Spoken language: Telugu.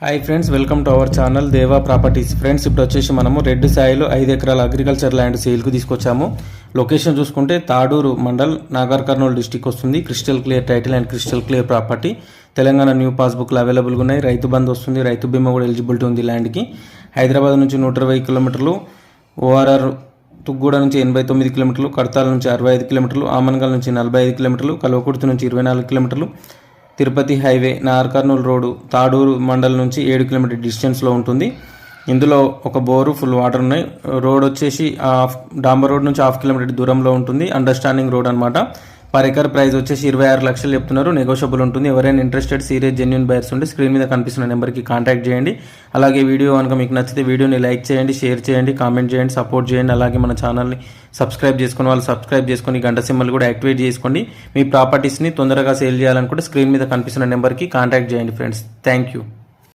Hi friends, welcome to our channel దేవా ప్రాపర్టీస్. ఫ్రెండ్స్, ఇప్పుడు వచ్చేసి మనము రెడ్ సాయిలో 5 ఎకరాల అగ్రికల్చర్ ల్యాండ్ సేల్కు తీసుకొచ్చాము. లొకేషన్ చూసుకుంటే తాడూరు మండల్, నాగర్ కర్నూలు డిస్టిక్ వస్తుంది. Crystal clear title and crystal clear property. Telangana new పాస్బుక్లు అవైలబుల్గా ఉన్నాయి. రైతు బంధు వస్తుంది, రైతు బీమా కూడా ఎలిజిబిలిటీ ఉంది ల్యాండ్కి. హైదరాబాద్ నుంచి 120 కిలోమీటర్లు, ఓఆర్ఆర్ తుగ్గూడ నుంచి 89 కిలోమీటర్లు, కడతాల నుంచి 65 కిలోమీటర్లు, ఆమన్గల్ నుంచి 45 కిలోమీటర్లు, కల్వకుర్తి నుంచి 24 కిలోమీటర్లు, తిరుపతి హైవే నాగర్ కర్నూలు రోడ్డు తాడూరు మండల్ నుంచి 7 కిలోమీటర్ డిస్టెన్స్లో ఉంటుంది. ఇందులో ఒక బోరు, ఫుల్ వాటర్ ఉన్నాయి. రోడ్ వచ్చేసి డాంబర్ రోడ్ నుంచి 1/2 కిలోమీటర్ దూరంలో ఉంటుంది. అండర్స్టాండింగ్ రోడ్ అనమాట. పర్ ఎకర్ ప్రైస్ వచ్చేసి 26 లక్షలు చెప్తున్నారు. నెగోషియబుల్ ఉంటుంది. ఎవరైనా ఇంట్రెస్టెడ్ సీరియస్ జెన్యూన్ బయర్స్ ఉంటే స్క్రీన్ మీద కనిపిస్తున్న నెంబర్కి కాంటాక్ట్ చేయండి. అలాగే వీడియో కనుక మీకు నచ్చితే వీడియోని లైక్ చేయండి, షేర్ చేయండి, కామెంట్ చేయండి, సపోర్ట్ చేయండి. అలాగే మన ఛానల్ని సబ్స్క్రైబ్ చేసుకుని వాళ్ళు సబ్స్క్రైబ్ చేసుకొని గంట సింబల్ కూడా యాక్టివేట్ చేసుకోండి. మీ ప్రాపర్టీస్ని తొందరగా సేల్ చేయాలనుకుంటే స్క్రీన్ మీద కనిపిస్తున్న నెంబర్కి కాంటాక్ట్ చేయండి ఫ్రెండ్స్. Thank you.